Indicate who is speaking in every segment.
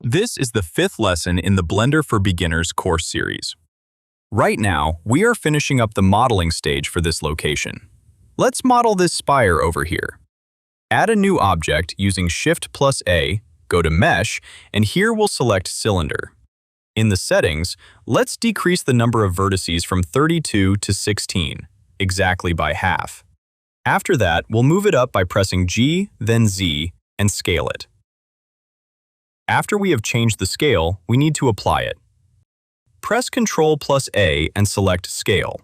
Speaker 1: This is the 5th lesson in the Blender for Beginners course series. Right now, we are finishing up the modeling stage for this location. Let's model this spire over here. Add a new object using Shift+A, go to Mesh, and here we'll select Cylinder. In the settings, let's decrease the number of vertices from 32 to 16, exactly by half. After that, we'll move it up by pressing G, then Z, and scale it. After we have changed the scale, we need to apply it. Press Ctrl+A and select Scale.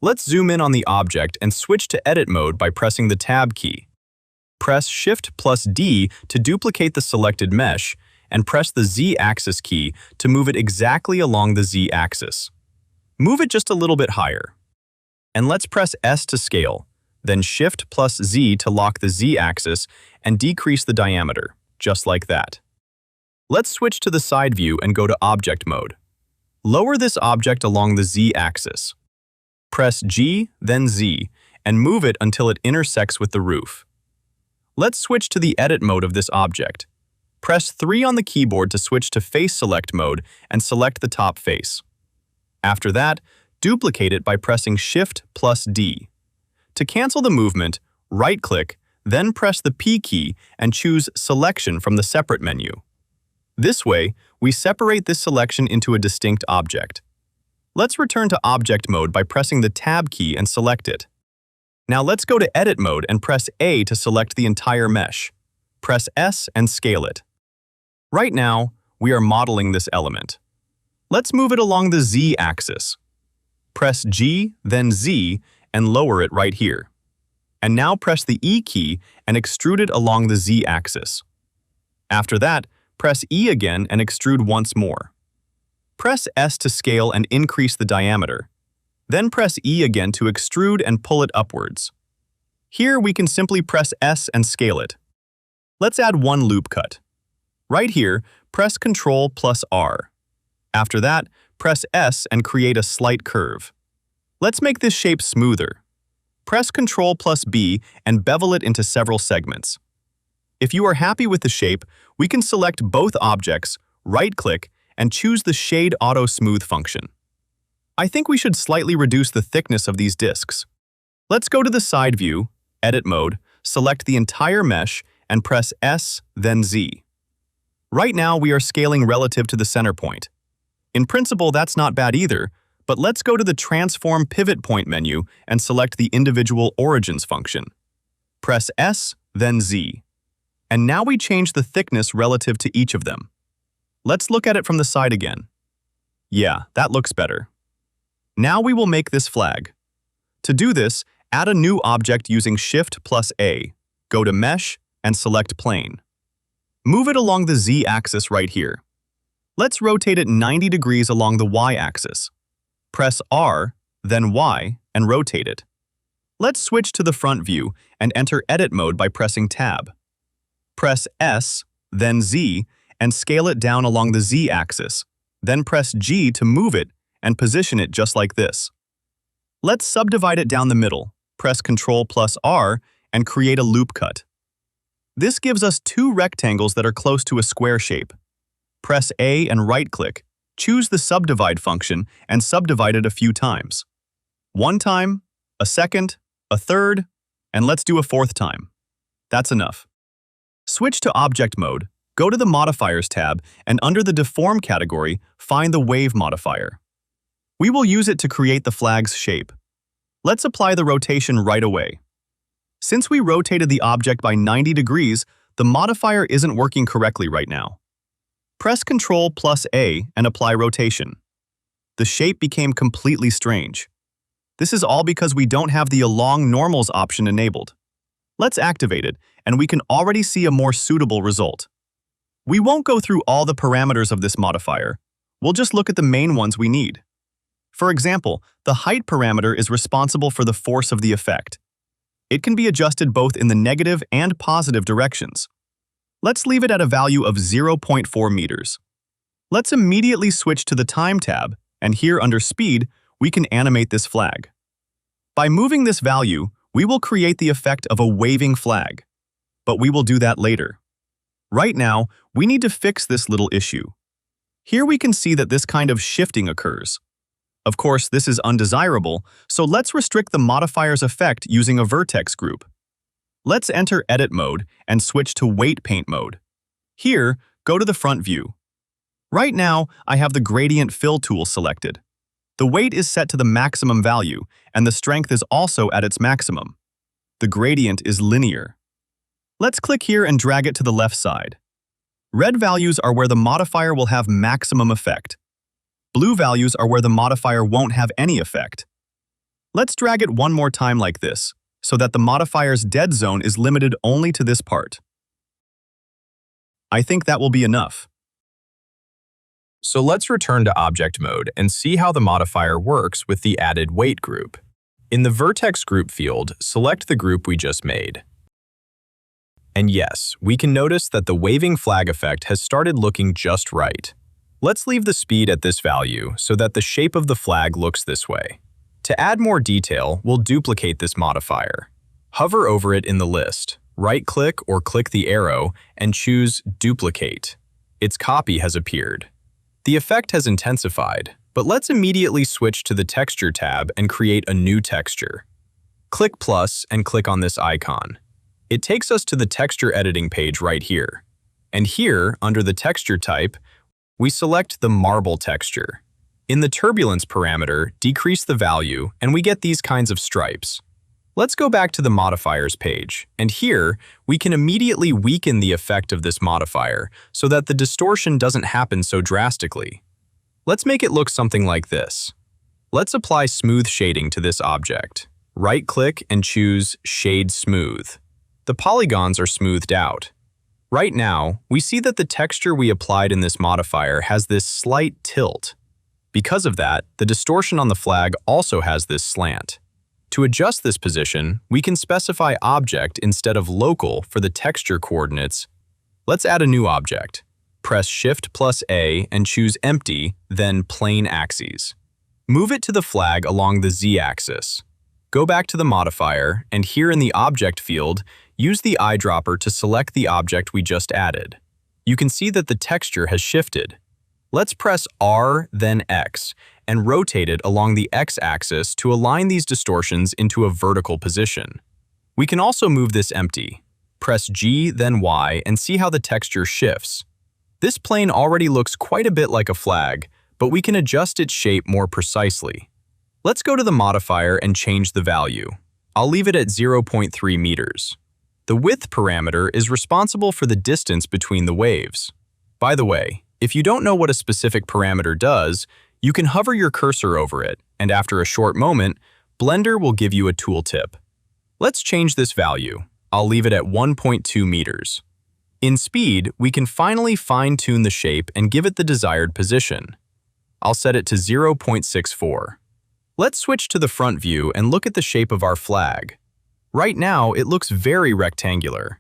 Speaker 1: Let's zoom in on the object and switch to Edit mode by pressing the Tab key. Press Shift+D to duplicate the selected mesh, and press the Z-axis key to move it exactly along the Z-axis. Move it just a little bit higher. And let's press S to scale, then Shift+Z to lock the Z-axis and decrease the diameter, just like that. Let's switch to the side view and go to Object mode. Lower this object along the Z-axis. Press G, then Z, and move it until it intersects with the roof. Let's switch to the Edit mode of this object. Press 3 on the keyboard to switch to Face Select mode and select the top face. After that, duplicate it by pressing Shift+D. To cancel the movement, right-click, then press the P key and choose Selection from the Separate menu. This way, we separate this selection into a distinct object. Let's return to Object mode by pressing the Tab key and select it. Now let's go to Edit mode and press A to select the entire mesh. Press S and scale it. Right now, we are modeling this element. Let's move it along the Z-axis. Press G, then Z, and lower it right here. And now press the E key and extrude it along the Z-axis. After that, press E again and extrude once more. Press S to scale and increase the diameter. Then press E again to extrude and pull it upwards. Here we can simply press S and scale it. Let's add one loop cut. Right here, press Ctrl+R. After that, press S and create a slight curve. Let's make this shape smoother. Press Ctrl+B and bevel it into several segments. If you are happy with the shape, we can select both objects, right-click, and choose the Shade Auto Smooth function. I think we should slightly reduce the thickness of these disks. Let's go to the side view, Edit mode, select the entire mesh, and press S, then Z. Right now, we are scaling relative to the center point. In principle, that's not bad either, but let's go to the Transform Pivot Point menu and select the individual Origins function. Press S, then Z. And now we change the thickness relative to each of them. Let's look at it from the side again. Yeah, that looks better. Now we will make this flag. To do this, add a new object using Shift+A. Go to Mesh and select Plane. Move it along the Z-axis right here. Let's rotate it 90 degrees along the Y-axis. Press R, then Y, and rotate it. Let's switch to the front view and enter Edit mode by pressing Tab. Press S, then Z, and scale it down along the Z-axis. Then press G to move it and position it just like this. Let's subdivide it down the middle. Press Ctrl+R and create a loop cut. This gives us two rectangles that are close to a square shape. Press A and right-click, choose the Subdivide function, and subdivide it a few times. One time, a second, a third, and let's do a fourth time. That's enough. Switch to Object mode, go to the Modifiers tab, and under the Deform category, find the Wave modifier. We will use it to create the flag's shape. Let's apply the rotation right away. Since we rotated the object by 90 degrees, the modifier isn't working correctly right now. Press Ctrl+A and apply rotation. The shape became completely strange. This is all because we don't have the Along Normals option enabled. Let's activate it, and we can already see a more suitable result. We won't go through all the parameters of this modifier. We'll just look at the main ones we need. For example, the height parameter is responsible for the force of the effect. It can be adjusted both in the negative and positive directions. Let's leave it at a value of 0.4 meters. Let's immediately switch to the Time tab, and here under Speed, we can animate this flag. By moving this value, we will create the effect of a waving flag. But we will do that later. Right now, we need to fix this little issue. Here we can see that this kind of shifting occurs. Of course, this is undesirable, so let's restrict the modifier's effect using a vertex group. Let's enter Edit mode and switch to Weight Paint mode. Here, go to the front view. Right now, I have the Gradient Fill tool selected. The weight is set to the maximum value, and the strength is also at its maximum. The gradient is linear. Let's click here and drag it to the left side. Red values are where the modifier will have maximum effect. Blue values are where the modifier won't have any effect. Let's drag it one more time like this, so that the modifier's dead zone is limited only to this part. I think that will be enough. So let's return to object mode and see how the modifier works with the added weight group. In the vertex group field, select the group we just made. And yes, we can notice that the waving flag effect has started looking just right. Let's leave the speed at this value so that the shape of the flag looks this way. To add more detail, we'll duplicate this modifier. Hover over it in the list, right-click or click the arrow, and choose Duplicate. Its copy has appeared. The effect has intensified, but let's immediately switch to the Texture tab and create a new texture. Click plus and click on this icon. It takes us to the texture editing page right here. And here, under the texture type, we select the marble texture. In the turbulence parameter, decrease the value, and we get these kinds of stripes. Let's go back to the modifiers page, and here, we can immediately weaken the effect of this modifier so that the distortion doesn't happen so drastically. Let's make it look something like this. Let's apply smooth shading to this object. Right-click and choose Shade Smooth. The polygons are smoothed out. Right now, we see that the texture we applied in this modifier has this slight tilt. Because of that, the distortion on the flag also has this slant. To adjust this position, we can specify object instead of local for the texture coordinates. Let's add a new object. Press Shift plus A and choose Empty, then Plane Axes. Move it to the flag along the Z-axis. Go back to the modifier, and here in the Object field, use the eyedropper to select the object we just added. You can see that the texture has shifted. Let's press R, then X, and rotate it along the X-axis to align these distortions into a vertical position. We can also move this empty. Press G, then Y, and see how the texture shifts. This plane already looks quite a bit like a flag, but we can adjust its shape more precisely. Let's go to the modifier and change the value. I'll leave it at 0.3 meters. The width parameter is responsible for the distance between the waves. By the way, if you don't know what a specific parameter does, you can hover your cursor over it, and after a short moment, Blender will give you a tooltip. Let's change this value. I'll leave it at 1.2 meters. In speed, we can finally fine-tune the shape and give it the desired position. I'll set it to 0.64. Let's switch to the front view and look at the shape of our flag. Right now, it looks very rectangular.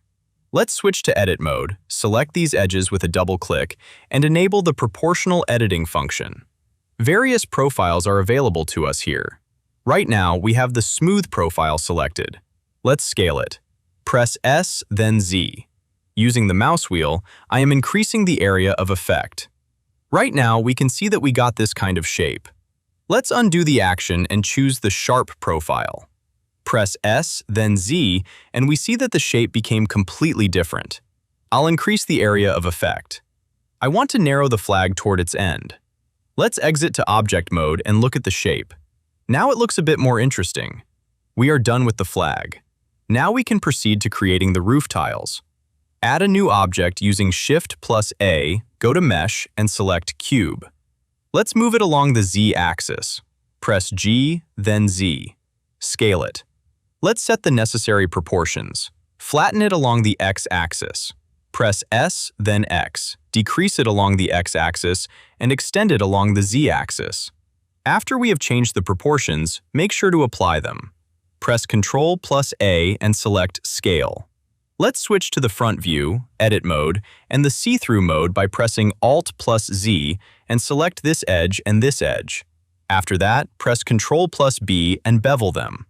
Speaker 1: Let's switch to Edit mode, select these edges with a double click, and enable the Proportional Editing function. Various profiles are available to us here. Right now, we have the Smooth profile selected. Let's scale it. Press S, then Z. Using the mouse wheel, I am increasing the area of effect. Right now, we can see that we got this kind of shape. Let's undo the action and choose the Sharp profile. Press S, then Z, and we see that the shape became completely different. I'll increase the area of effect. I want to narrow the flag toward its end. Let's exit to Object mode and look at the shape. Now it looks a bit more interesting. We are done with the flag. Now we can proceed to creating the roof tiles. Add a new object using Shift plus A, go to Mesh, and select Cube. Let's move it along the Z-axis. Press G, then Z. Scale it. Let's set the necessary proportions. Flatten it along the X-axis. Press S, then X. Decrease it along the X-axis and extend it along the Z-axis. After we have changed the proportions, make sure to apply them. Press Ctrl plus A and select Scale. Let's switch to the front view, Edit mode, and the See-Through mode by pressing Alt plus Z and select this edge and this edge. After that, press Ctrl plus B and bevel them.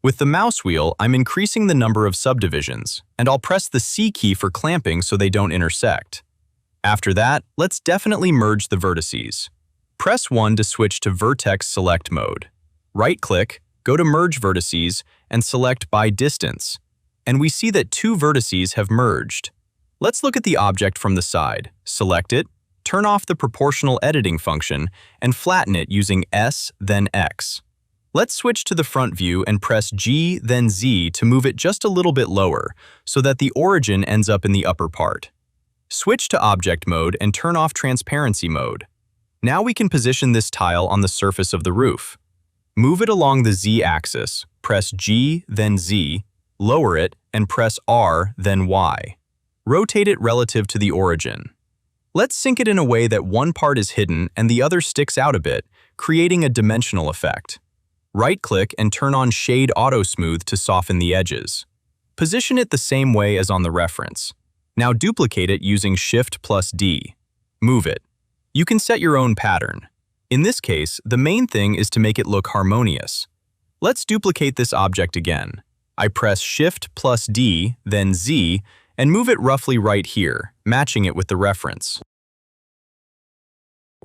Speaker 1: With the mouse wheel, I'm increasing the number of subdivisions, and I'll press the C key for clamping so they don't intersect. After that, let's definitely merge the vertices. Press 1 to switch to Vertex Select mode. Right-click, go to Merge Vertices, and select by Distance. And we see that 2 vertices have merged. Let's look at the object from the side. Select it, turn off the proportional editing function, and flatten it using S, then X. Let's switch to the front view and press G, then Z to move it just a little bit lower, so that the origin ends up in the upper part. Switch to Object mode and turn off Transparency mode. Now we can position this tile on the surface of the roof. Move it along the Z-axis, press G, then Z, lower it, and press R, then Y. Rotate it relative to the origin. Let's sync it in a way that one part is hidden and the other sticks out a bit, creating a dimensional effect. Right-click and turn on Shade Auto Smooth to soften the edges. Position it the same way as on the reference. Now duplicate it using Shift+D. Move it. You can set your own pattern. In this case, the main thing is to make it look harmonious. Let's duplicate this object again. I press Shift+D, then Z, and move it roughly right here, matching it with the reference.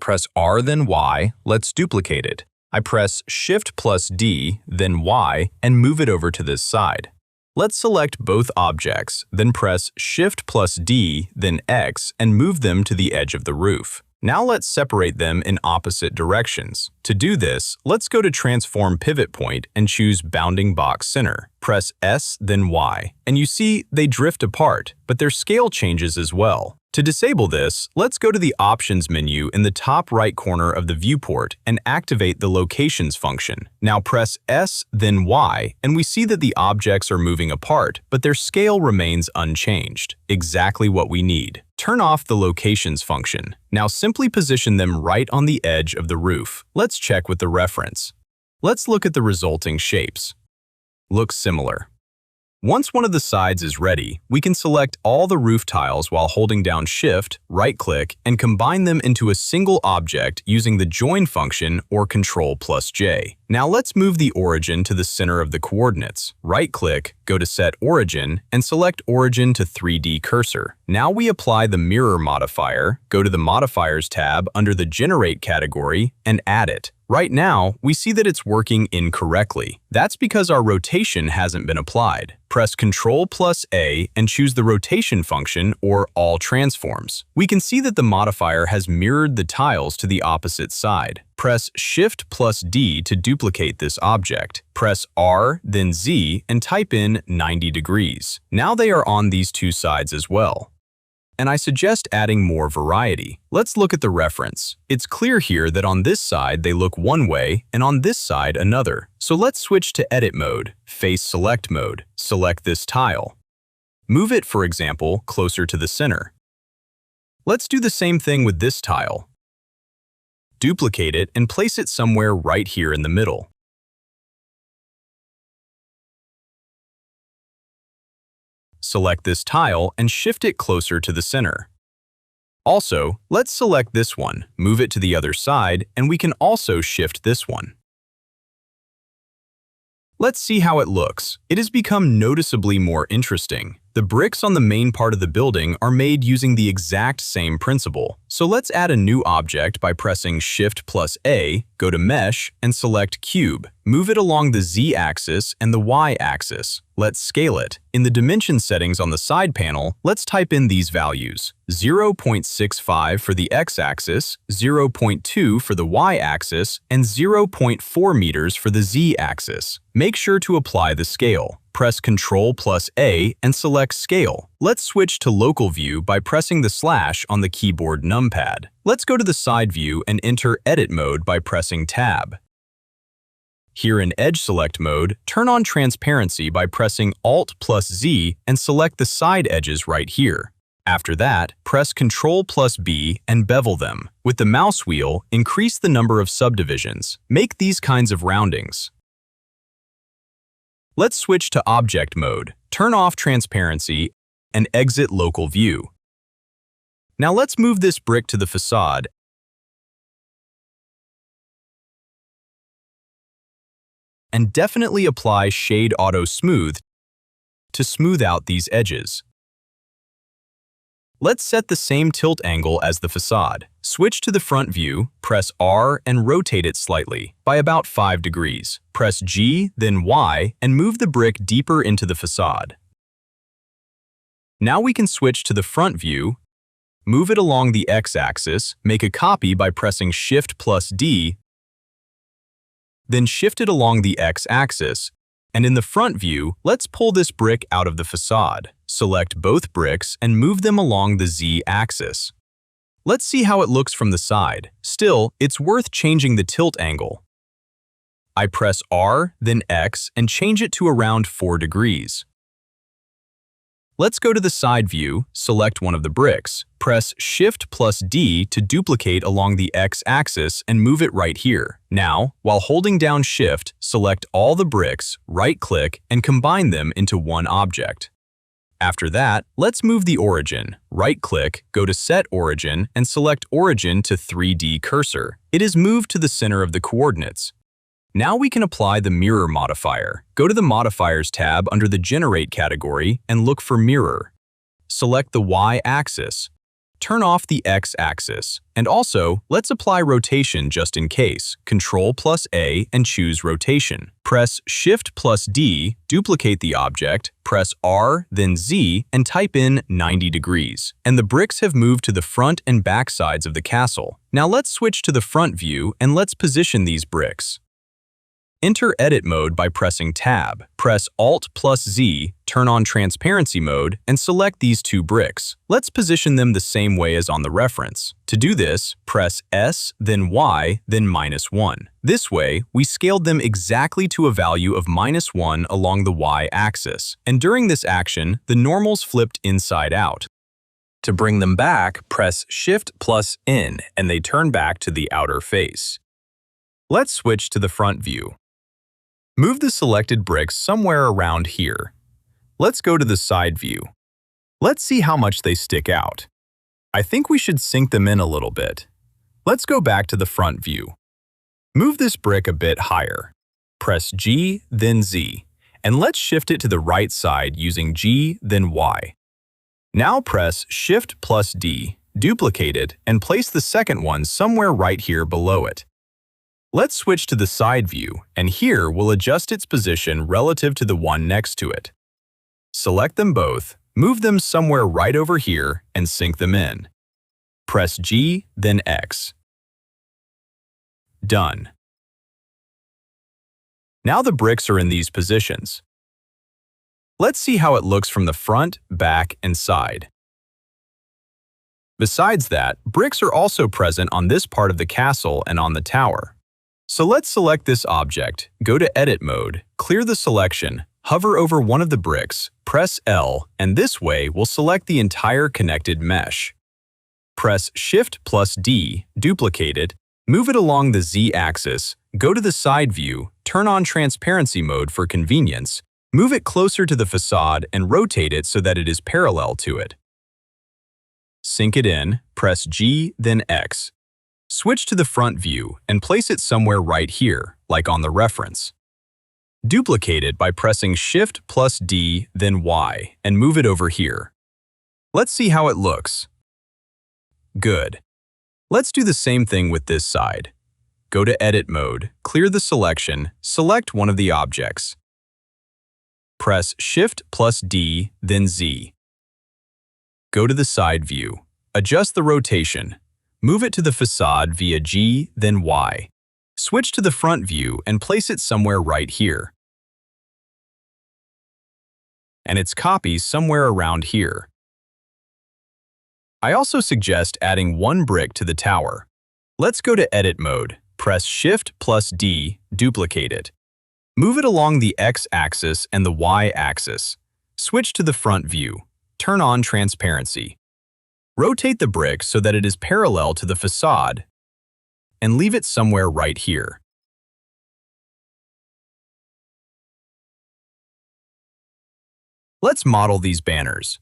Speaker 1: Press R, then Y. Let's duplicate it. I press Shift+D, then Y, and move it over to this side. Let's select both objects, then press Shift+D, then X, and move them to the edge of the roof. Now let's separate them in opposite directions. To do this, let's go to Transform Pivot Point and choose Bounding Box Center. Press S, then Y, and you see they drift apart, but their scale changes as well. To disable this, let's go to the Options menu in the top right corner of the viewport and activate the Locations function. Now press S, then Y, and we see that the objects are moving apart, but their scale remains unchanged. Exactly what we need. Turn off the Locations function. Now simply position them right on the edge of the roof. Let's check with the reference. Let's look at the resulting shapes. Looks similar. Once one of the sides is ready, we can select all the roof tiles while holding down Shift, right-click, and combine them into a single object using the Join function or Ctrl+J. Now let's move the origin to the center of the coordinates. Right-click, go to Set Origin, and select Origin to 3D Cursor. Now we apply the Mirror modifier, go to the Modifiers tab under the Generate category, and add it. Right now, we see that it's working incorrectly. That's because our rotation hasn't been applied. Press Ctrl+A and choose the rotation function or all transforms. We can see that the modifier has mirrored the tiles to the opposite side. Press Shift+D to duplicate this object. Press R, then Z, and type in 90 degrees. Now they are on these two sides as well. And I suggest adding more variety. Let's look at the reference. It's clear here that on this side they look one way and on this side another. So let's switch to Edit mode, Face Select mode. Select this tile. Move it, for example, closer to the center. Let's do the same thing with this tile. Duplicate it and place it somewhere right here in the middle. Select this tile and shift it closer to the center. Also, let's select this one, move it to the other side, and we can also shift this one. Let's see how it looks. It has become noticeably more interesting. The bricks on the main part of the building are made using the exact same principle. So let's add a new object by pressing Shift+A, go to Mesh, and select Cube. Move it along the Z-axis and the Y-axis. Let's scale it. In the dimension settings on the side panel, let's type in these values: 0.65 for the X-axis, 0.2 for the Y-axis, and 0.4 meters for the Z-axis. Make sure to apply the scale. Press Ctrl+A and select Scale. Let's switch to Local View by pressing the slash on the keyboard numpad. Let's go to the side view and enter Edit mode by pressing Tab. Here in Edge Select mode, turn on Transparency by pressing Alt+Z and select the side edges right here. After that, press Ctrl+B and bevel them. With the mouse wheel, increase the number of subdivisions. Make these kinds of roundings. Let's switch to Object mode, turn off Transparency, and exit Local View. Now let's move this brick to the facade and definitely apply Shade Auto Smooth to smooth out these edges. Let's set the same tilt angle as the facade. Switch to the front view, press R and rotate it slightly, by about 5 degrees. Press G, then Y, and move the brick deeper into the facade. Now we can switch to the front view, move it along the X-axis, make a copy by pressing Shift plus D, then shift it along the X-axis, and in the front view, let's pull this brick out of the facade. Select both bricks and move them along the Z-axis. Let's see how it looks from the side. Still, it's worth changing the tilt angle. I press R, then X, and change it to around 4 degrees. Let's go to the side view, select one of the bricks, press Shift plus D to duplicate along the X-axis and move it right here. Now, while holding down Shift, select all the bricks, right-click, and combine them into one object. After that, let's move the origin. Right-click, go to Set Origin, and select Origin to 3D Cursor. It is moved to the center of the coordinates. Now we can apply the Mirror modifier. Go to the Modifiers tab under the Generate category and look for Mirror. Select the Y-axis. Turn off the X-axis. And also, let's apply rotation just in case. Ctrl plus A and choose Rotation. Press Shift plus D, duplicate the object, press R, then Z, and type in 90 degrees. And the bricks have moved to the front and back sides of the castle. Now let's switch to the front view and let's position these bricks. Enter Edit mode by pressing Tab. Press Alt plus Z, turn on Transparency mode, and select these two bricks. Let's position them the same way as on the reference. To do this, press S, then Y, then -1. This way, we scaled them exactly to a value of -1 along the Y-axis. And during this action, the normals flipped inside out. To bring them back, press Shift plus N, and they turn back to the outer face. Let's switch to the front view. Move the selected bricks somewhere around here. Let's go to the side view. Let's see how much they stick out. I think we should sink them in a little bit. Let's go back to the front view. Move this brick a bit higher. Press G, then Z, and let's shift it to the right side using G, then Y. Now press Shift plus D, duplicate it, and place the second one somewhere right here below it. Let's switch to the side view, and here we'll adjust its position relative to the one next to it. Select them both, move them somewhere right over here, and sink them in. Press G, then X. Done. Now the bricks are in these positions. Let's see how it looks from the front, back, and side. Besides that, bricks are also present on this part of the castle and on the tower. So let's select this object, go to Edit mode, clear the selection, hover over one of the bricks, press L, and this way we'll select the entire connected mesh. Press Shift plus D, duplicate it, move it along the Z-axis, go to the side view, turn on Transparency mode for convenience, move it closer to the facade and rotate it so that it is parallel to it. Sink it in, press G, then X. Switch to the front view and place it somewhere right here, like on the reference. Duplicate it by pressing Shift plus D, then Y, and move it over here. Let's see how it looks. Good. Let's do the same thing with this side. Go to Edit mode, clear the selection, select one of the objects. Press Shift plus D, then Z. Go to the side view. Adjust the rotation. Move it to the facade via G, then Y. Switch to the front view and place it somewhere right here. And its copy somewhere around here. I also suggest adding one brick to the tower. Let's go to Edit mode, press Shift plus D, duplicate it. Move it along the X-axis and the Y-axis. Switch to the front view. Turn on Transparency. Rotate the brick so that it is parallel to the facade and leave it somewhere right here. Let's model these banners.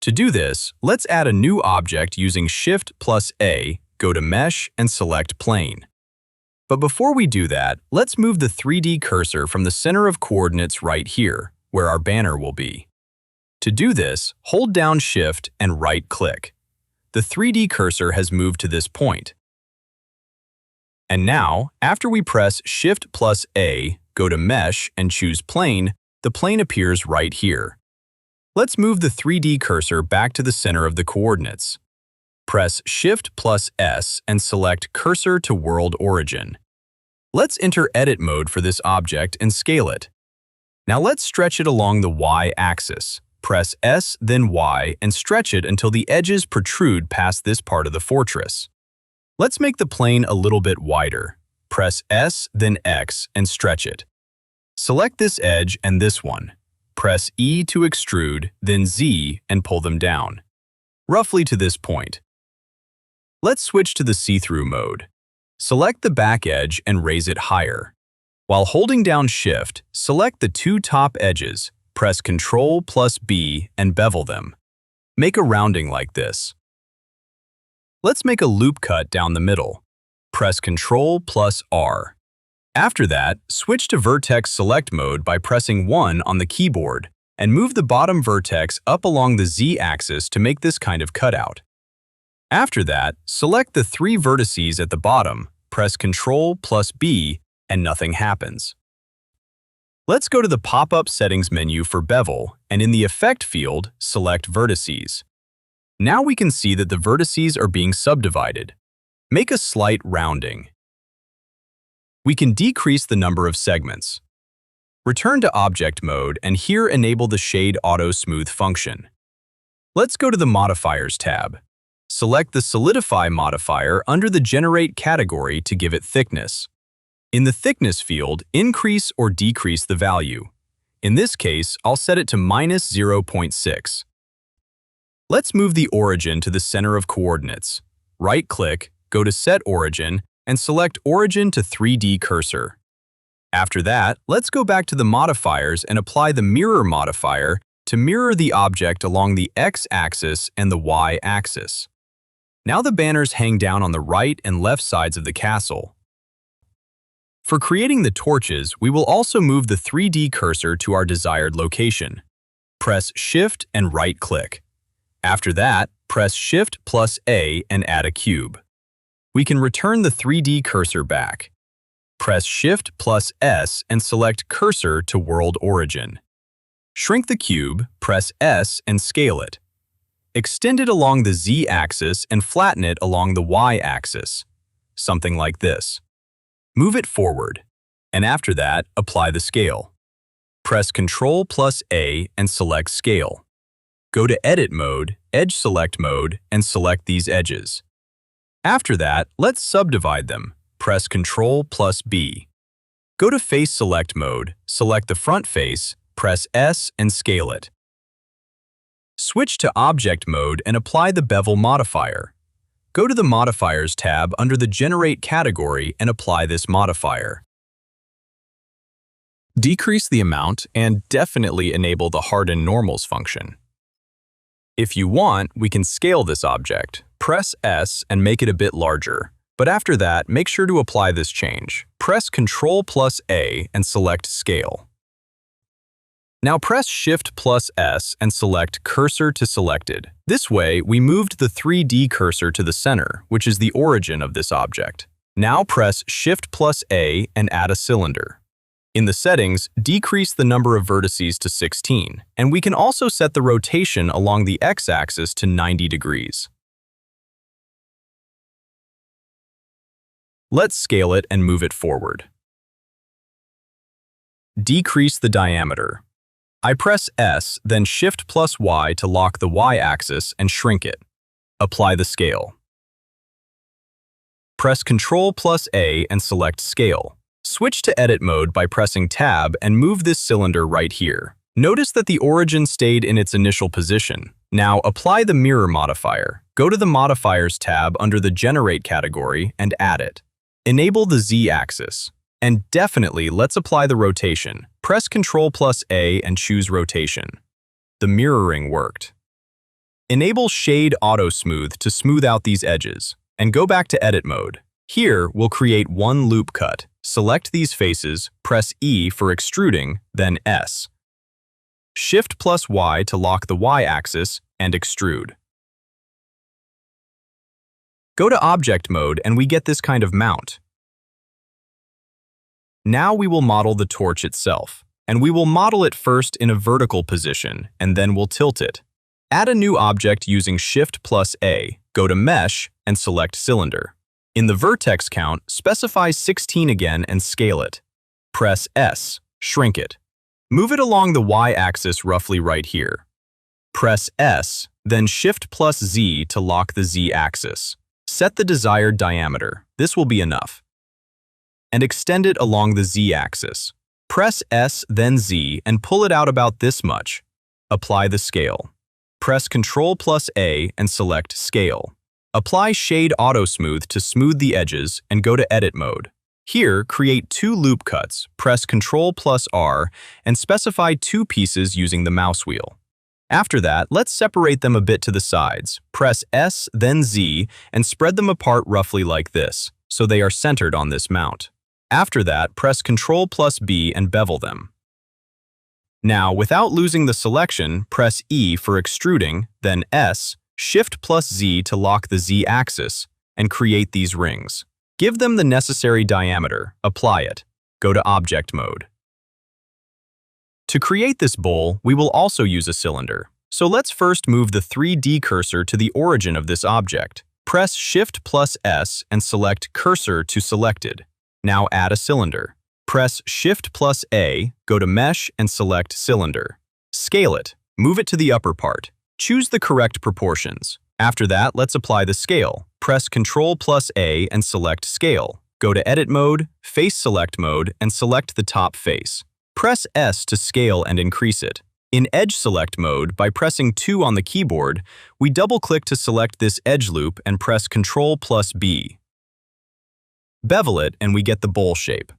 Speaker 1: To do this, let's add a new object using Shift plus A, go to Mesh and select Plane. But before we do that, let's move the 3D cursor from the center of coordinates right here, where our banner will be. To do this, hold down Shift and right-click. The 3D cursor has moved to this point. And now, after we press Shift plus A, go to Mesh and choose Plane, the plane appears right here. Let's move the 3D cursor back to the center of the coordinates. Press Shift plus S and select Cursor to World Origin. Let's enter Edit mode for this object and scale it. Now let's stretch it along the Y-axis. Press S, then Y, and stretch it until the edges protrude past this part of the fortress. Let's make the plane a little bit wider. Press S, then X, and stretch it. Select this edge and this one. Press E to extrude, then Z, and pull them down, roughly to this point. Let's switch to the see-through mode. Select the back edge and raise it higher. While holding down Shift, select the two top edges, press Ctrl plus B and bevel them. Make a rounding like this. Let's make a loop cut down the middle. Press Ctrl plus R. After that, switch to Vertex Select mode by pressing 1 on the keyboard and move the bottom vertex up along the Z-axis to make this kind of cutout. After that, select the 3 vertices at the bottom, press Ctrl plus B, and nothing happens. Let's go to the pop-up Settings menu for Bevel, and in the Effect field, select Vertices. Now we can see that the vertices are being subdivided. Make a slight rounding. We can decrease the number of segments. Return to Object mode and here enable the Shade Auto Smooth function. Let's go to the Modifiers tab. Select the Solidify modifier under the Generate category to give it thickness. In the Thickness field, increase or decrease the value. In this case, I'll set it to -0.6. Let's move the origin to the center of coordinates. Right-click, go to Set Origin, and select Origin to 3D Cursor. After that, let's go back to the modifiers and apply the Mirror modifier to mirror the object along the X-axis and the Y-axis. Now the banners hang down on the right and left sides of the castle. For creating the torches, we will also move the 3D cursor to our desired location. Press Shift and right-click. After that, press Shift plus A and add a cube. We can return the 3D cursor back. Press Shift plus S and select Cursor to World Origin. Shrink the cube, press S and scale it. Extend it along the Z-axis and flatten it along the Y-axis, something like this. Move it forward, and after that, apply the scale. Press Ctrl plus A and select Scale. Go to Edit mode, Edge Select mode, and select these edges. After that, let's subdivide them. Press Ctrl plus B. Go to Face Select mode, select the front face, press S and scale it. Switch to Object mode and apply the Bevel modifier. Go to the Modifiers tab under the Generate category and apply this modifier. Decrease the amount and definitely enable the Harden Normals function. If you want, we can scale this object. Press S and make it a bit larger. But after that, make sure to apply this change. Press Ctrl plus A and select Scale. Now press Shift plus S and select Cursor to Selected. This way, we moved the 3D cursor to the center, which is the origin of this object. Now press Shift plus A and add a cylinder. In the settings, decrease the number of vertices to 16, and we can also set the rotation along the X-axis to 90 degrees. Let's scale it and move it forward. Decrease the diameter. I press S, then Shift plus Y to lock the Y-axis and shrink it. Apply the scale. Press Ctrl plus A and select Scale. Switch to Edit mode by pressing Tab and move this cylinder right here. Notice that the origin stayed in its initial position. Now apply the Mirror modifier. Go to the Modifiers tab under the Generate category and add it. Enable the Z-axis. And definitely let's apply the rotation. Press Ctrl plus A and choose Rotation. The mirroring worked. Enable Shade Auto Smooth to smooth out these edges, and go back to Edit mode. Here, we'll create one loop cut. Select these faces, press E for extruding, then S. Shift plus Y to lock the Y-axis and extrude. Go to Object Mode and we get this kind of mount. Now we will model the torch itself, and we will model it first in a vertical position, and then we'll tilt it. Add a new object using Shift plus A, go to Mesh, and select Cylinder. In the vertex count, specify 16 again and scale it. Press S, shrink it. Move it along the Y-axis roughly right here. Press S, then Shift plus Z to lock the Z-axis. Set the desired diameter, this will be enough, and extend it along the Z-axis. Press S, then Z, and pull it out about this much. Apply the scale. Press Ctrl plus A and select Scale. Apply Shade Auto Smooth to smooth the edges and go to Edit Mode. Here, create two loop cuts, press Ctrl plus R, and specify two pieces using the mouse wheel. After that, let's separate them a bit to the sides. Press S, then Z, and spread them apart roughly like this, so they are centered on this mount. After that, press Ctrl plus B and bevel them. Now, without losing the selection, press E for extruding, then S, Shift plus Z to lock the Z-axis, and create these rings. Give them the necessary diameter, apply it. Go to Object Mode. To create this bowl, we will also use a cylinder. So let's first move the 3D cursor to the origin of this object. Press Shift plus S and select Cursor to Selected. Now add a cylinder. Press Shift plus A, go to Mesh and select Cylinder. Scale it. Move it to the upper part. Choose the correct proportions. After that, let's apply the scale. Press Ctrl plus A and select Scale. Go to Edit Mode, Face Select Mode, and select the top face. Press S to scale and increase it. In Edge Select mode, by pressing 2 on the keyboard, we double-click to select this edge loop and press Ctrl plus B. Bevel it and we get the bowl shape.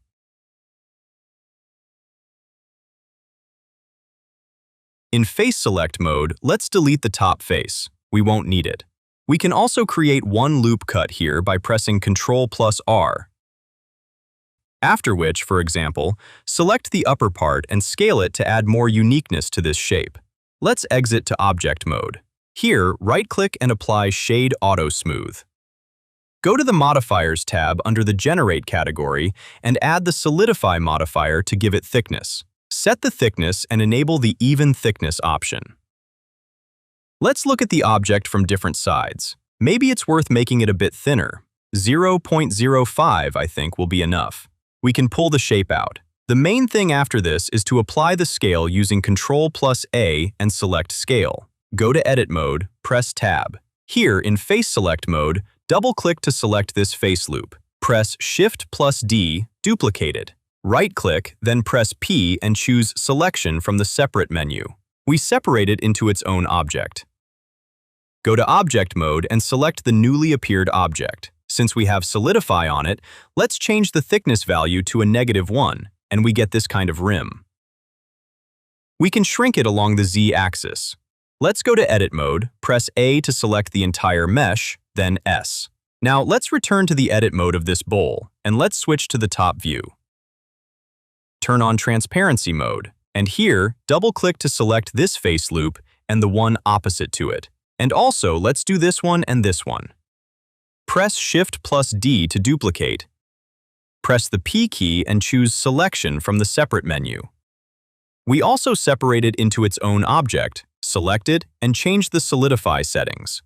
Speaker 1: In Face Select mode, let's delete the top face. We won't need it. We can also create one loop cut here by pressing Ctrl plus R. After which, for example, select the upper part and scale it to add more uniqueness to this shape. Let's exit to Object Mode. Here, right-click and apply Shade Auto Smooth. Go to the Modifiers tab under the Generate category and add the Solidify modifier to give it thickness. Set the thickness and enable the Even Thickness option. Let's look at the object from different sides. Maybe it's worth making it a bit thinner. 0.05, I think, will be enough. We can pull the shape out. The main thing after this is to apply the scale using Ctrl plus A and select Scale. Go to Edit Mode, press Tab. Here, in Face Select mode, double-click to select this face loop. Press Shift plus D, duplicate it. Right-click, then press P and choose Selection from the Separate menu. We separate it into its own object. Go to Object Mode and select the newly appeared object. Since we have Solidify on it, let's change the thickness value to a -1, and we get this kind of rim. We can shrink it along the Z-axis. Let's go to Edit Mode, press A to select the entire mesh, then S. Now let's return to the Edit mode of this bowl, and let's switch to the top view. Turn on Transparency mode, and here, double-click to select this face loop and the one opposite to it. And also, let's do this one and this one. Press Shift plus D to duplicate. Press the P key and choose Selection from the Separate menu. We also separate it into its own object, select it, and change the Solidify settings.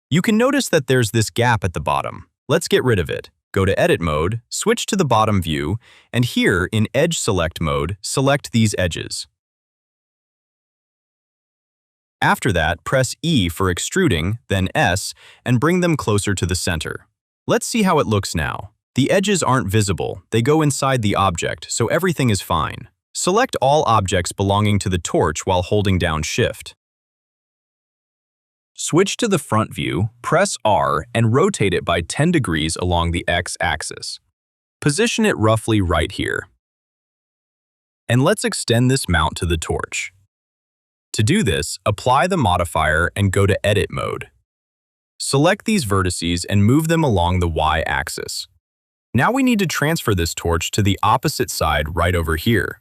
Speaker 1: You can notice that there's this gap at the bottom. Let's get rid of it. Go to Edit Mode, switch to the bottom view, and here, in Edge Select mode, select these edges. After that, press E for extruding, then S, and bring them closer to the center. Let's see how it looks now. The edges aren't visible, they go inside the object, so everything is fine. Select all objects belonging to the torch while holding down Shift. Switch to the front view, press R, and rotate it by 10 degrees along the X-axis. Position it roughly right here. And let's extend this mount to the torch. To do this, apply the modifier and go to Edit mode. Select these vertices and move them along the y-axis. Now we need to transfer this torch to the opposite side right over here.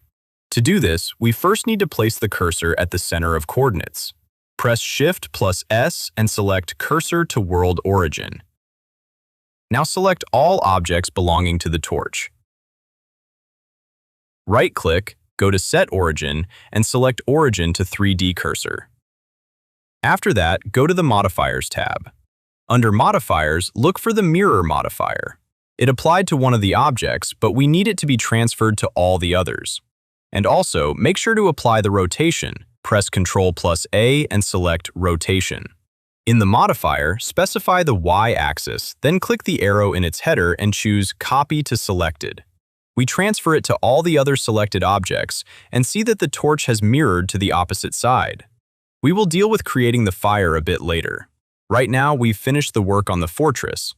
Speaker 1: To do this, we first need to place the cursor at the center of coordinates. Press Shift plus S and select Cursor to World Origin. Now select all objects belonging to the torch. Right-click, go to Set Origin, and select Origin to 3D Cursor. After that, go to the Modifiers tab. Under Modifiers, look for the Mirror modifier. It applied to one of the objects, but we need it to be transferred to all the others. And also, make sure to apply the rotation. Press Ctrl plus A and select Rotation. In the modifier, specify the y-axis, then click the arrow in its header and choose Copy to Selected. We transfer it to all the other selected objects and see that the torch has mirrored to the opposite side. We will deal with creating the fire a bit later. Right now, we've finished the work on the fortress.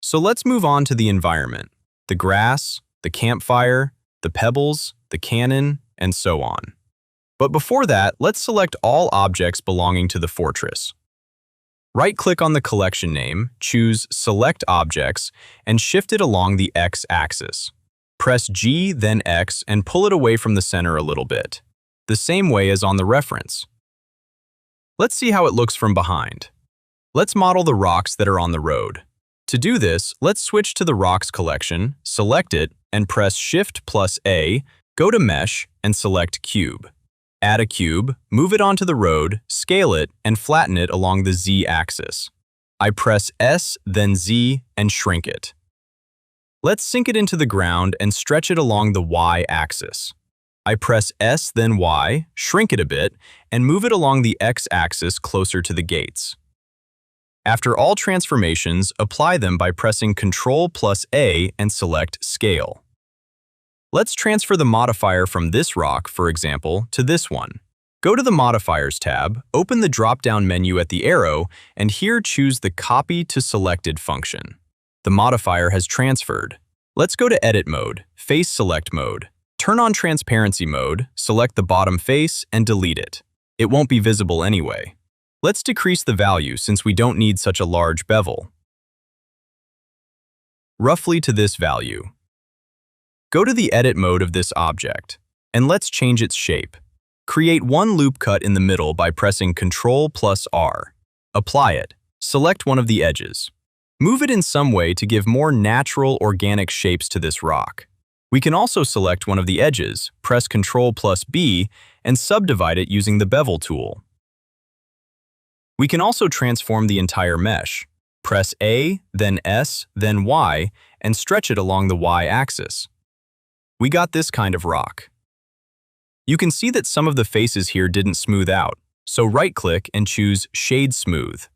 Speaker 1: So let's move on to the environment: the grass, the campfire, the pebbles, the cannon, and so on. But before that, let's select all objects belonging to the fortress. Right-click on the collection name, choose Select Objects, and shift it along the X-axis. Press G, then X, and pull it away from the center a little bit, the same way as on the reference. Let's see how it looks from behind. Let's model the rocks that are on the road. To do this, let's switch to the Rocks collection, select it, and press Shift plus A, go to Mesh, and select Cube. Add a cube, move it onto the road, scale it, and flatten it along the Z-axis. I press S, then Z, and shrink it. Let's sink it into the ground and stretch it along the Y-axis. I press S, then Y, shrink it a bit, and move it along the X-axis closer to the gates. After all transformations, apply them by pressing Ctrl plus A and select Scale. Let's transfer the modifier from this rock, for example, to this one. Go to the Modifiers tab, open the drop-down menu at the arrow, and here choose the Copy to Selected function. The modifier has transferred. Let's go to Edit mode, Face Select mode. Turn on Transparency mode, select the bottom face, and delete it. It won't be visible anyway. Let's decrease the value since we don't need such a large bevel. Roughly to this value. Go to the Edit mode of this object, and let's change its shape. Create one loop cut in the middle by pressing Ctrl plus R. Apply it. Select one of the edges. Move it in some way to give more natural, organic shapes to this rock. We can also select one of the edges, press Ctrl plus B, and subdivide it using the Bevel tool. We can also transform the entire mesh. Press A, then S, then Y, and stretch it along the Y-axis. We got this kind of rock. You can see that some of the faces here didn't smooth out, so right-click and choose Shade Smooth.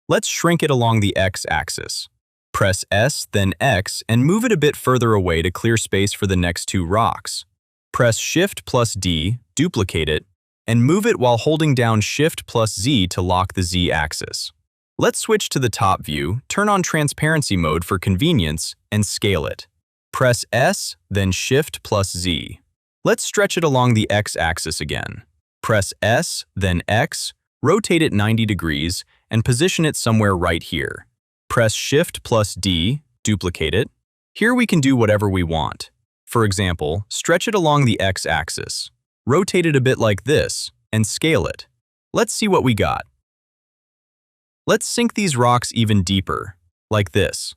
Speaker 1: Let's shrink it along the X-axis. Press S, then X, and move it a bit further away to clear space for the next two rocks. Press Shift plus D, duplicate it, and move it while holding down Shift plus Z to lock the Z-axis. Let's switch to the top view, turn on Transparency mode for convenience, and scale it. Press S, then Shift plus Z. Let's stretch it along the X-axis again. Press S, then X, rotate it 90 degrees, and position it somewhere right here. Press Shift plus D, duplicate it. Here we can do whatever we want. For example, stretch it along the X-axis. Rotate it a bit like this, and scale it. Let's see what we got. Let's sink these rocks even deeper, like this.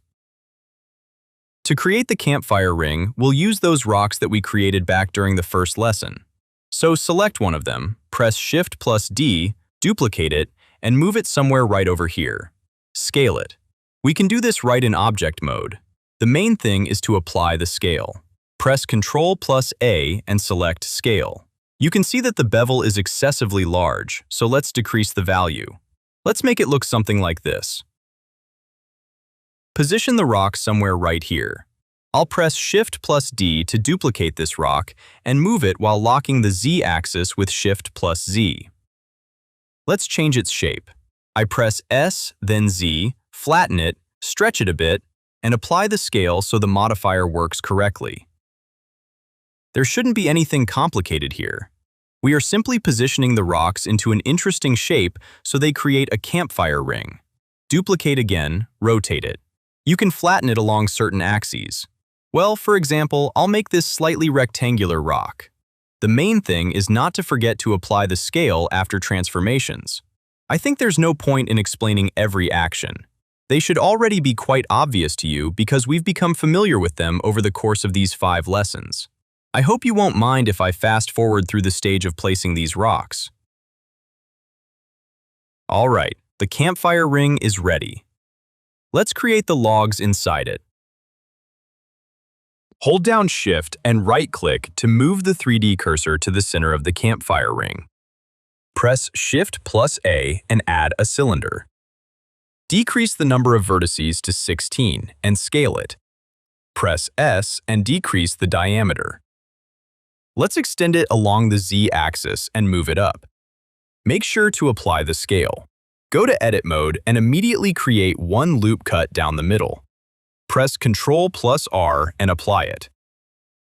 Speaker 1: To create the campfire ring, we'll use those rocks that we created back during the first lesson. So select one of them, press Shift plus D, duplicate it, and move it somewhere right over here. Scale it. We can do this right in object mode. The main thing is to apply the scale. Press Ctrl plus A and select Scale. You can see that the bevel is excessively large, so let's decrease the value. Let's make it look something like this. Position the rock somewhere right here. I'll press Shift plus D to duplicate this rock and move it while locking the Z-axis with Shift plus Z. Let's change its shape. I press S, then Z, flatten it, stretch it a bit, and apply the scale so the modifier works correctly. There shouldn't be anything complicated here. We are simply positioning the rocks into an interesting shape so they create a campfire ring. Duplicate again, rotate it. You can flatten it along certain axes. Well, for example, I'll make this slightly rectangular rock. The main thing is not to forget to apply the scale after transformations. I think there's no point in explaining every action. They should already be quite obvious to you because we've become familiar with them over the course of these 5 lessons. I hope you won't mind if I fast forward through the stage of placing these rocks. Alright, the campfire ring is ready. Let's create the logs inside it. Hold down Shift and right-click to move the 3D cursor to the center of the campfire ring. Press Shift plus A and add a cylinder. Decrease the number of vertices to 16 and scale it. Press S and decrease the diameter. Let's extend it along the Z-axis and move it up. Make sure to apply the scale. Go to Edit mode and immediately create one loop cut down the middle. Press Ctrl plus R and apply it.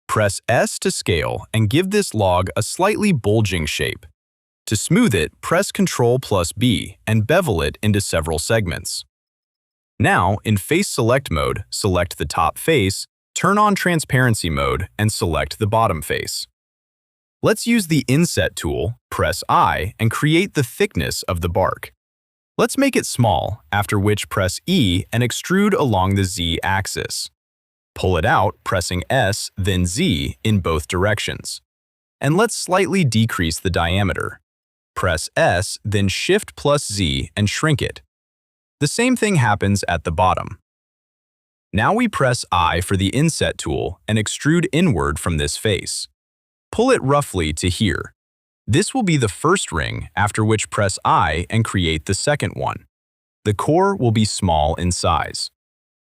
Speaker 1: Press S to scale and give this log a slightly bulging shape. To smooth it, press Ctrl plus B and bevel it into several segments. Now, in Face Select mode, select the top face, turn on Transparency mode, and select the bottom face. Let's use the Inset tool, press I, and create the thickness of the bark. Let's make it small, after which press E and extrude along the Z-axis. Pull it out, pressing S, then Z in both directions. And let's slightly decrease the diameter. Press S, then Shift plus Z and shrink it. The same thing happens at the bottom. Now we press I for the Inset tool and extrude inward from this face. Pull it roughly to here. This will be the first ring, after which press I and create the second one. The core will be small in size.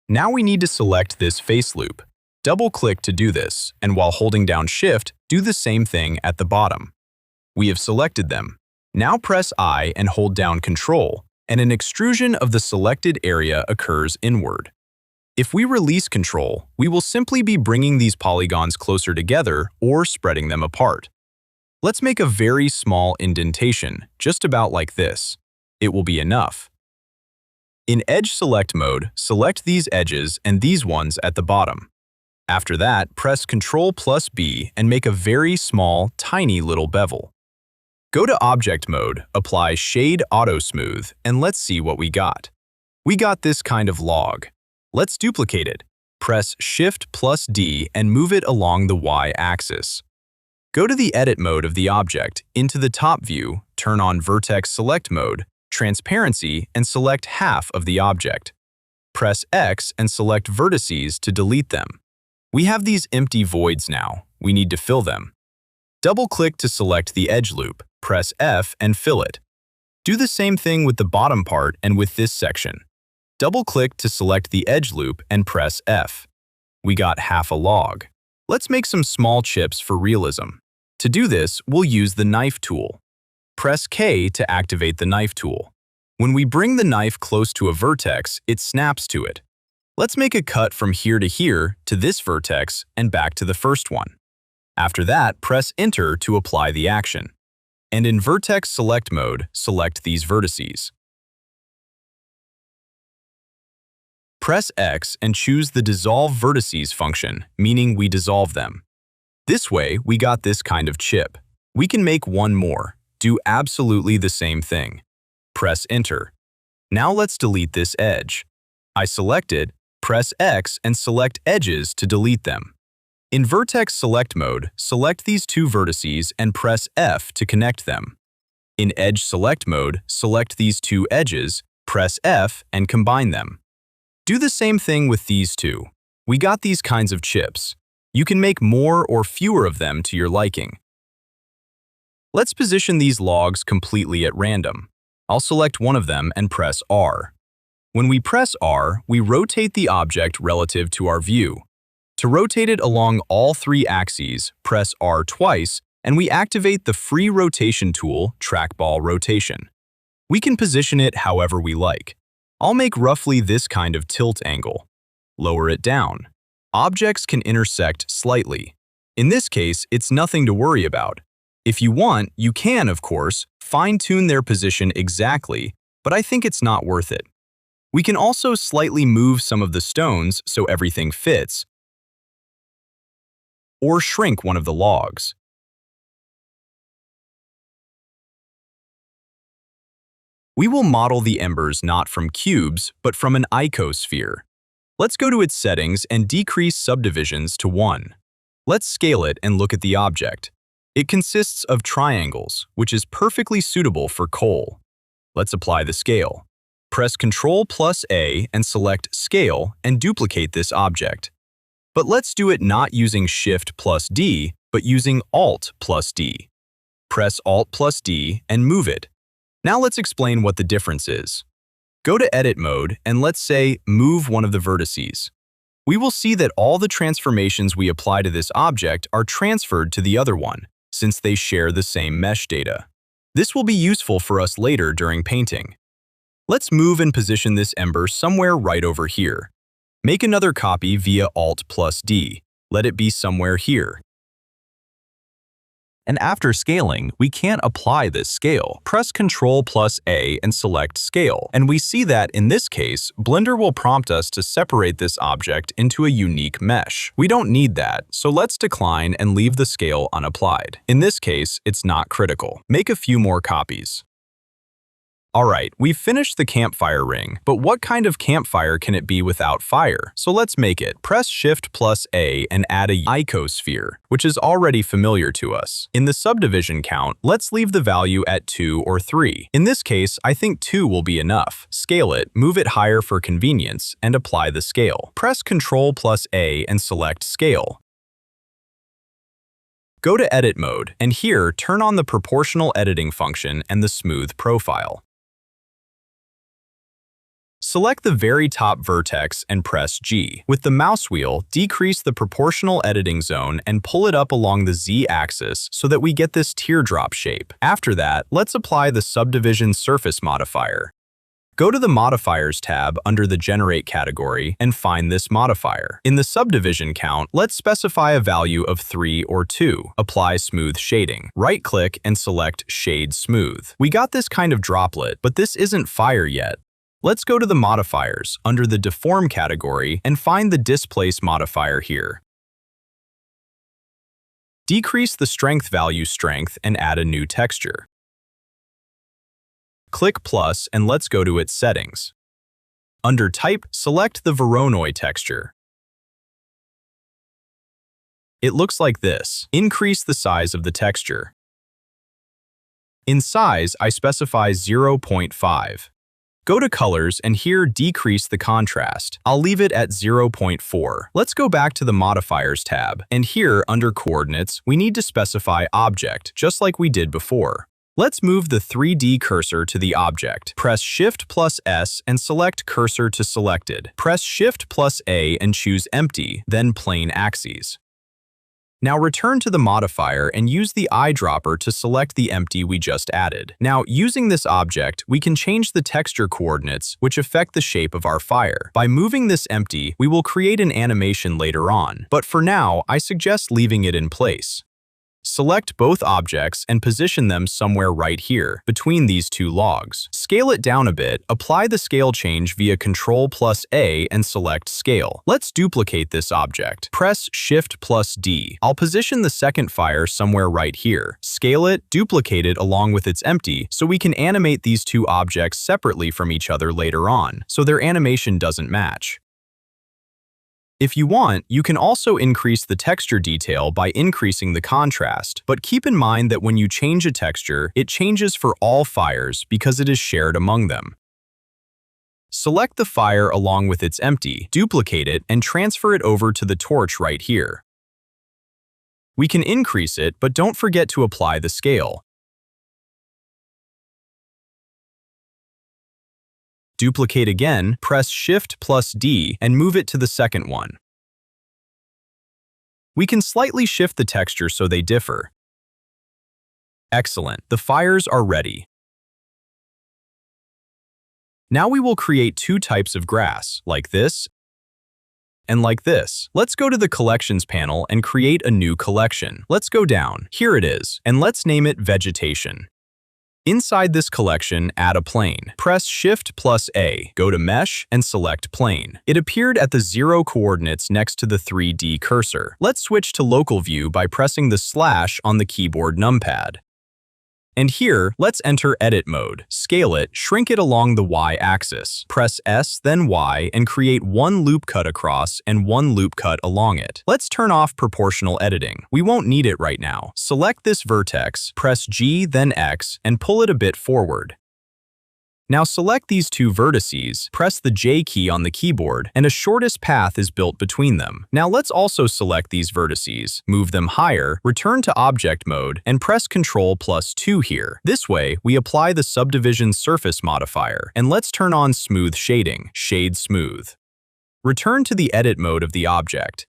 Speaker 1: Now we need to select this face loop. Double-click to do this, and while holding down Shift, do the same thing at the bottom. We have selected them. Now press I and hold down Ctrl, and an extrusion of the selected area occurs inward. If we release Ctrl, we will simply be bringing these polygons closer together or spreading them apart. Let's make a very small indentation, just about like this. It will be enough. In Edge Select mode, select these edges and these ones at the bottom. After that, press Ctrl plus B and make a very small, tiny little bevel. Go to Object mode, apply Shade Auto Smooth, and let's see what we got. We got this kind of log. Let's duplicate it. Press Shift plus D and move it along the Y-axis. Go to the Edit mode of the object, into the top view, turn on Vertex Select mode, Transparency, and select half of the object. Press X and select vertices to delete them. We have these empty voids now. We need to fill them. Double-click to select the edge loop, press F and fill it. Do the same thing with the bottom part and with this section. Double-click to select the edge loop and press F. We got half a log. Let's make some small chips for realism. To do this, we'll use the Knife tool. Press K to activate the Knife tool. When we bring the knife close to a vertex, it snaps to it. Let's make a cut from here to this vertex and back to the first one. After that, press Enter to apply the action. And in Vertex Select mode, select these vertices. Press X and choose the Dissolve Vertices function, meaning we dissolve them. This way, we got this kind of chip. We can make one more. Do absolutely the same thing. Press Enter. Now let's delete this edge. I select it, press X and select edges to delete them. In Vertex Select mode, select these two vertices and press F to connect them. In Edge Select mode, select these two edges, press F and combine them. Do the same thing with these two. We got these kinds of chips. You can make more or fewer of them to your liking. Let's position these logs completely at random. I'll select one of them and press R. When we press R, we rotate the object relative to our view. To rotate it along all 3 axes, press R twice, and we activate the free rotation tool, Trackball Rotation. We can position it however we like. I'll make roughly this kind of tilt angle. Lower it down. Objects can intersect slightly. In this case, it's nothing to worry about. If you want, you can, of course, fine-tune their position exactly, but I think it's not worth it. We can also slightly move some of the stones so everything fits, or shrink one of the logs. We will model the embers not from cubes, but from an icosphere. Let's go to its settings and decrease subdivisions to 1. Let's scale it and look at the object. It consists of triangles, which is perfectly suitable for coal. Let's apply the scale. Press Ctrl+A and select Scale and duplicate this object. But let's do it not using Shift+D, but using Alt+D. Press Alt+D and move it. Now let's explain what the difference is. Go to Edit mode and let's say Move one of the vertices. We will see that all the transformations we apply to this object are transferred to the other one, since they share the same mesh data. This will be useful for us later during painting. Let's move and position this ember somewhere right over here. Make another copy via Alt+D. Let it be somewhere here. And after scaling, we can't apply this scale. Press Ctrl+A and select Scale. And we see that in this case, Blender will prompt us to separate this object into a unique mesh. We don't need that, so let's decline and leave the scale unapplied. In this case, it's not critical. Make a few more copies. Alright, we've finished the campfire ring, but what kind of campfire can it be without fire? So let's make it. Press Shift+A and add a icosphere, which is already familiar to us. In the subdivision count, let's leave the value at 2 or 3. In this case, I think 2 will be enough. Scale it, move it higher for convenience, and apply the scale. Press Ctrl+A and select Scale. Go to Edit mode, and here turn on the proportional editing function and the smooth profile. Select the very top vertex and press G. With the mouse wheel, decrease the proportional editing zone and pull it up along the Z-axis so that we get this teardrop shape. After that, let's apply the subdivision surface modifier. Go to the Modifiers tab under the Generate category and find this modifier. In the subdivision count, let's specify a value of 3 or 2. Apply Smooth Shading. Right-click and select Shade Smooth. We got this kind of droplet, but this isn't fire yet. Let's go to the Modifiers under the Deform category and find the Displace modifier here. Decrease the strength value strength and add a new texture. Click plus and let's go to its settings. Under Type, select the Voronoi texture. It looks like this. Increase the size of the texture. In size, I specify 0.5. Go to Colors and here decrease the contrast. I'll leave it at 0.4. Let's go back to the Modifiers tab, and here under Coordinates, we need to specify Object, just like we did before. Let's move the 3D cursor to the object. Press Shift+S and select Cursor to Selected. Press Shift+A and choose Empty, then Plane Axes. Now return to the modifier and use the eyedropper to select the empty we just added. Now, using this object, we can change the texture coordinates, which affect the shape of our fire. By moving this empty, we will create an animation later on, but for now, I suggest leaving it in place. Select both objects and position them somewhere right here, between these two logs. Scale it down a bit, apply the scale change via Ctrl+A and select Scale. Let's duplicate this object. Press Shift+D. I'll position the second fire somewhere right here. Scale it, duplicate it along with its empty, so we can animate these two objects separately from each other later on, so their animation doesn't match. If you want, you can also increase the texture detail by increasing the contrast, but keep in mind that when you change a texture, it changes for all fires because it is shared among them. Select the fire along with its empty, duplicate it, and transfer it over to the torch right here. We can increase it, but don't forget to apply the scale. Duplicate again, press Shift+D and move it to the second one. We can slightly shift the texture so they differ. Excellent, the fires are ready. Now we will create two types of grass, like this and like this. Let's go to the Collections panel and create a new collection. Let's go down. Here it is, and let's name it Vegetation. Inside this collection, add a plane. Press Shift plus A, go to Mesh, and select Plane. It appeared at the 0 coordinates next to the 3D cursor. Let's switch to Local View by pressing the slash on the keyboard numpad. And here, let's enter Edit mode. Scale it, shrink it along the Y-axis. Press S, then Y, and create one loop cut across and one loop cut along it. Let's turn off proportional editing. We won't need it right now. Select this vertex, press G, then X, and pull it a bit forward. Now select these two vertices, press the J key on the keyboard, and a shortest path is built between them. Now let's also select these vertices, move them higher, return to object mode, and press Ctrl plus 2 here. This way, we apply the subdivision surface modifier, and let's turn on smooth shading, shade smooth. Return to the edit mode of the object.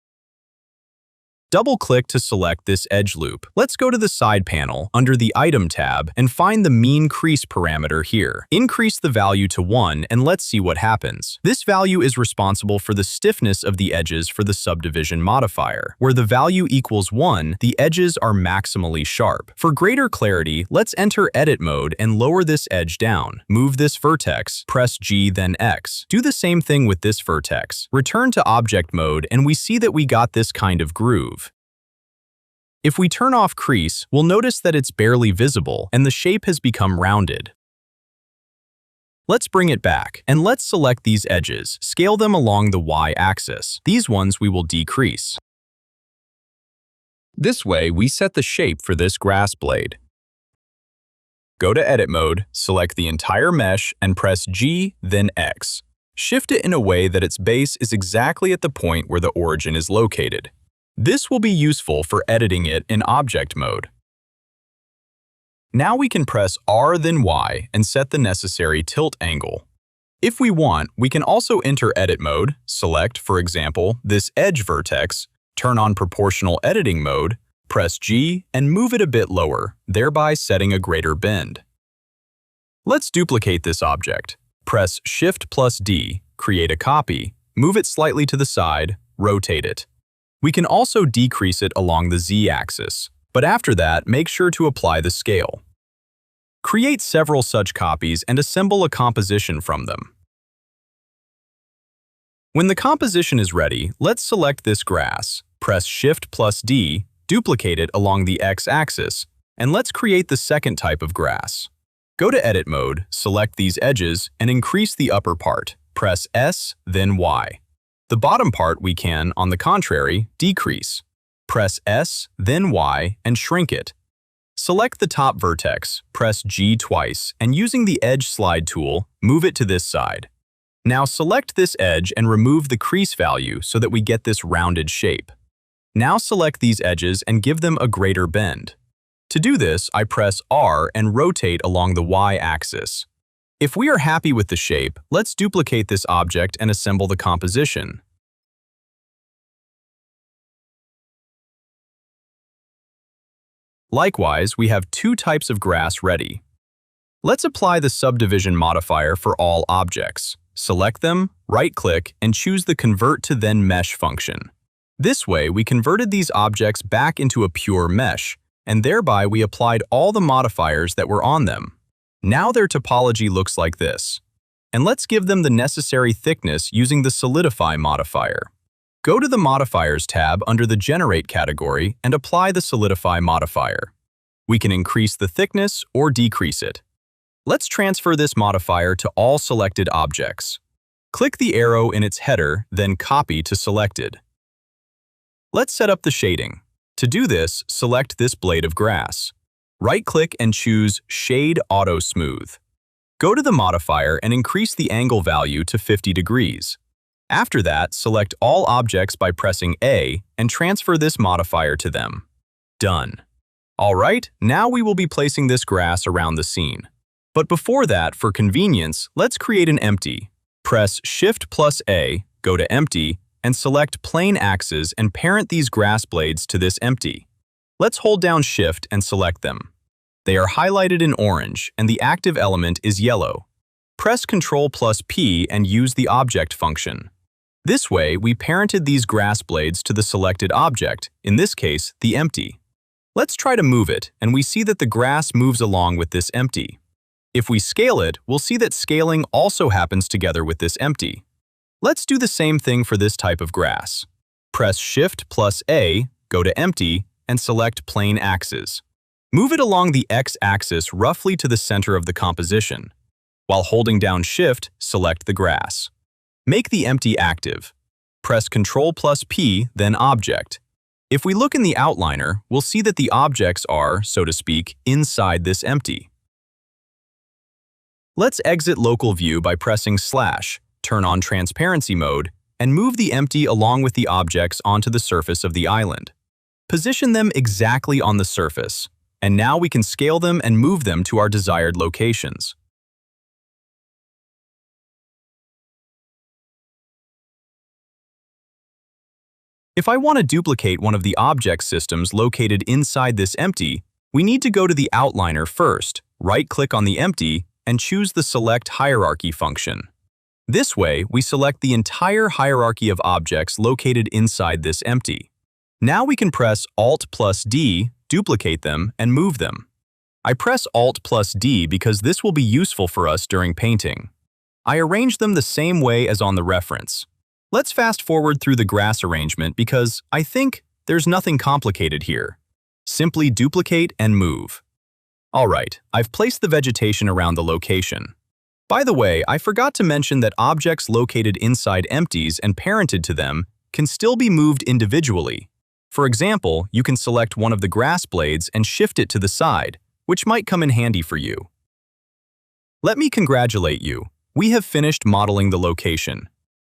Speaker 1: Double-click to select this edge loop. Let's go to the side panel, under the Item tab, and find the mean crease parameter here. Increase the value to 1, and let's see what happens. This value is responsible for the stiffness of the edges for the subdivision modifier. Where the value equals 1, the edges are maximally sharp. For greater clarity, let's enter Edit mode and lower this edge down. Move this vertex, press G, then X. Do the same thing with this vertex. Return to object mode, and we see that we got this kind of groove. If we turn off crease, we'll notice that it's barely visible and the shape has become rounded. Let's bring it back, and let's select these edges, scale them along the Y-axis. These ones we will decrease. This way, we set the shape for this grass blade. Go to Edit mode, select the entire mesh, and press G, then X. Shift it in a way that its base is exactly at the point where the origin is located. This will be useful for editing it in object mode. Now we can press R then Y and set the necessary tilt angle. If we want, we can also enter edit mode, select, for example, this edge vertex, turn on proportional editing mode, press G, and move it a bit lower, thereby setting a greater bend. Let's duplicate this object. Press Shift plus D, create a copy, move it slightly to the side, rotate it. We can also decrease it along the Z-axis, but after that, make sure to apply the scale. Create several such copies and assemble a composition from them. When the composition is ready, let's select this grass, press Shift plus D, duplicate it along the X-axis, and let's create the second type of grass. Go to Edit mode, select these edges, and increase the upper part. Press S, then Y. The bottom part we can, on the contrary, decrease. Press S, then Y, and shrink it. Select the top vertex, press G twice, and using the Edge Slide tool, move it to this side. Now select this edge and remove the crease value so that we get this rounded shape. Now select these edges and give them a greater bend. To do this, I press R and rotate along the Y-axis. If we are happy with the shape, let's duplicate this object and assemble the composition. Likewise, we have two types of grass ready. Let's apply the subdivision modifier for all objects. Select them, right-click, and choose the Convert to Then Mesh function. This way, we converted these objects back into a pure mesh, and thereby we applied all the modifiers that were on them. Now their topology looks like this. And let's give them the necessary thickness using the Solidify modifier. Go to the Modifiers tab under the Generate category and apply the Solidify modifier. We can increase the thickness or decrease it. Let's transfer this modifier to all selected objects. Click the arrow in its header, then Copy to Selected. Let's set up the shading. To do this, select this blade of grass. Right-click and choose Shade Auto Smooth. Go to the modifier and increase the angle value to 50 degrees. After that, select all objects by pressing A and transfer this modifier to them. Done. Alright, now we will be placing this grass around the scene. But before that, for convenience, let's create an empty. Press Shift plus A, go to Empty, and select Plane Axes and parent these grass blades to this empty. Let's hold down Shift and select them. They are highlighted in orange, and the active element is yellow. Press Ctrl plus P and use the Object function. This way, we parented these grass blades to the selected object, in this case, the empty. Let's try to move it, and we see that the grass moves along with this empty. If we scale it, we'll see that scaling also happens together with this empty. Let's do the same thing for this type of grass. Press Shift plus A, go to Empty, and select Plane Axis. Move it along the X-axis roughly to the center of the composition. While holding down Shift, select the grass. Make the empty active. Press Ctrl plus P, then Object. If we look in the outliner, we'll see that the objects are, so to speak, inside this empty. Let's exit Local View by pressing / turn on Transparency Mode, and move the empty along with the objects onto the surface of the island. Position them exactly on the surface, and now we can scale them and move them to our desired locations. If I want to duplicate one of the object systems located inside this empty, we need to go to the outliner first, right-click on the empty, and choose the Select Hierarchy function. This way, we select the entire hierarchy of objects located inside this empty. Now we can press Alt plus D, duplicate them, and move them. I press Alt plus D because this will be useful for us during painting. I arrange them the same way as on the reference. Let's fast forward through the grass arrangement because I think there's nothing complicated here. Simply duplicate and move. Alright, I've placed the vegetation around the location. By the way, I forgot to mention that objects located inside empties and parented to them can still be moved individually. For example, you can select one of the grass blades and shift it to the side, which might come in handy for you. Let me congratulate you. We have finished modeling the location.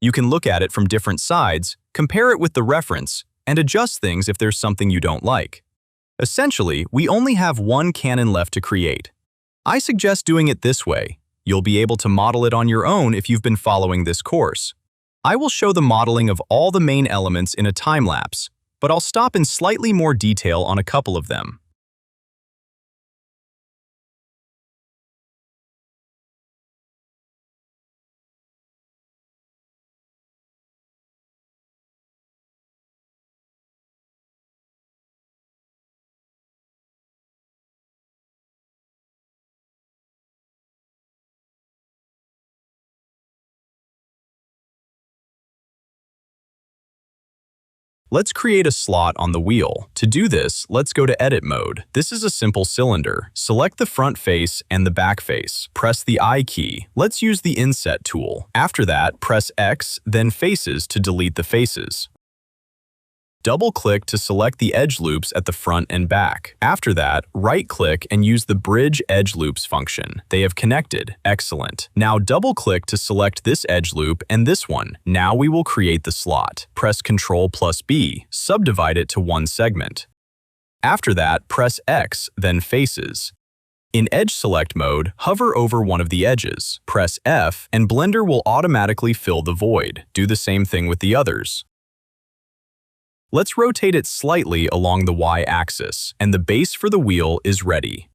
Speaker 1: You can look at it from different sides, compare it with the reference, and adjust things if there's something you don't like. Essentially, we only have one cannon left to create. I suggest doing it this way. You'll be able to model it on your own if you've been following this course. I will show the modeling of all the main elements in a time-lapse, but I'll stop in slightly more detail on a couple of them. Let's create a slot on the wheel. To do this, let's go to Edit Mode. This is a simple cylinder. Select the front face and the back face. Press the I key. Let's use the Inset tool. After that, press X, then Faces to delete the faces. Double-click to select the edge loops at the front and back. After that, right-click and use the Bridge Edge Loops function. They have connected. Excellent. Now double-click to select this edge loop and this one. Now we will create the slot. Press Ctrl plus B. Subdivide it to one segment. After that, press X, then Faces. In Edge Select mode, hover over one of the edges. Press F, and Blender will automatically fill the void. Do the same thing with the others. Let's rotate it slightly along the Y-axis, and the base for the wheel is ready.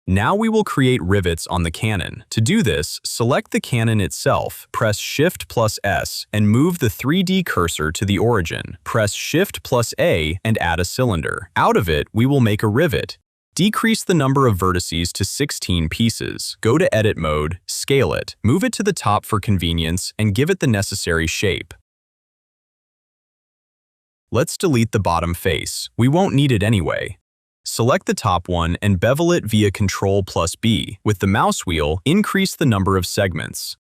Speaker 1: Now we will create rivets on the cannon. To do this, select the cannon itself, press Shift plus S, and move the 3D cursor to the origin. Press Shift plus A and add a cylinder. Out of it, we will make a rivet. Decrease the number of vertices to 16 pieces. Go to Edit Mode, scale it, move it to the top for convenience, and give it the necessary shape. Let's delete the bottom face. We won't need it anyway. Select the top one and bevel it via Ctrl+B. With the mouse wheel, increase the number of segments.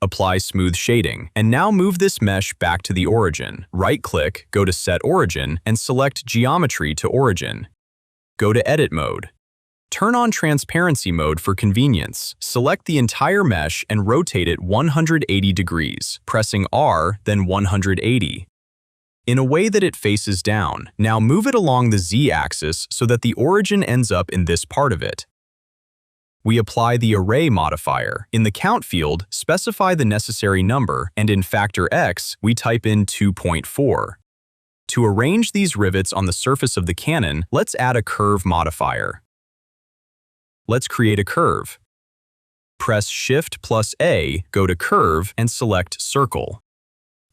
Speaker 1: Apply smooth shading, and now move this mesh back to the origin. Right-click, go to Set Origin, and select Geometry to Origin. Go to Edit Mode. Turn on Transparency Mode for convenience. Select the entire mesh and rotate it 180 degrees, pressing R, then 180. In a way that it faces down. Now move it along the Z-axis so that the origin ends up in this part of it. We apply the Array modifier. In the Count field, specify the necessary number, and in Factor X, we type in 2.4. To arrange these rivets on the surface of the cannon, let's add a Curve modifier. Let's create a curve. Press Shift+A, go to Curve, and select Circle.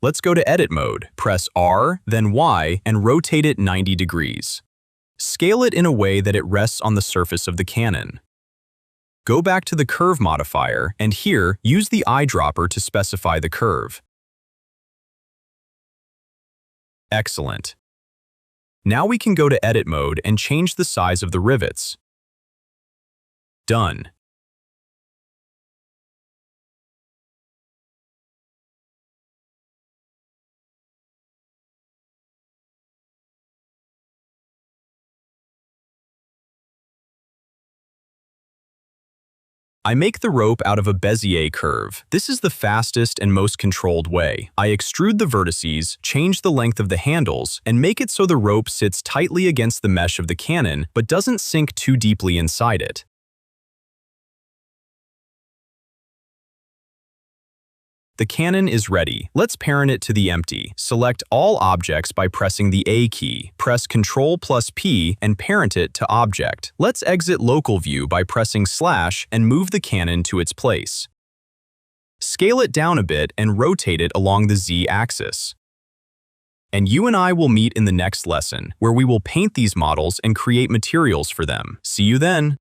Speaker 1: Let's go to Edit Mode. Press R, then Y, and rotate it 90 degrees. Scale it in a way that it rests on the surface of the cannon. Go back to the Curve modifier, and here, use the eyedropper to specify the curve. Excellent. Now we can go to Edit Mode and change the size of the rivets. Done. I make the rope out of a Bezier curve. This is the fastest and most controlled way. I extrude the vertices, change the length of the handles, and make it so the rope sits tightly against the mesh of the cannon but doesn't sink too deeply inside it. The cannon is ready. Let's parent it to the empty. Select all objects by pressing the A key. Press Ctrl+P and parent it to Object. Let's exit Local View by pressing / and move the cannon to its place. Scale it down a bit and rotate it along the Z-axis. And you and I will meet in the next lesson, where we will paint these models and create materials for them. See you then!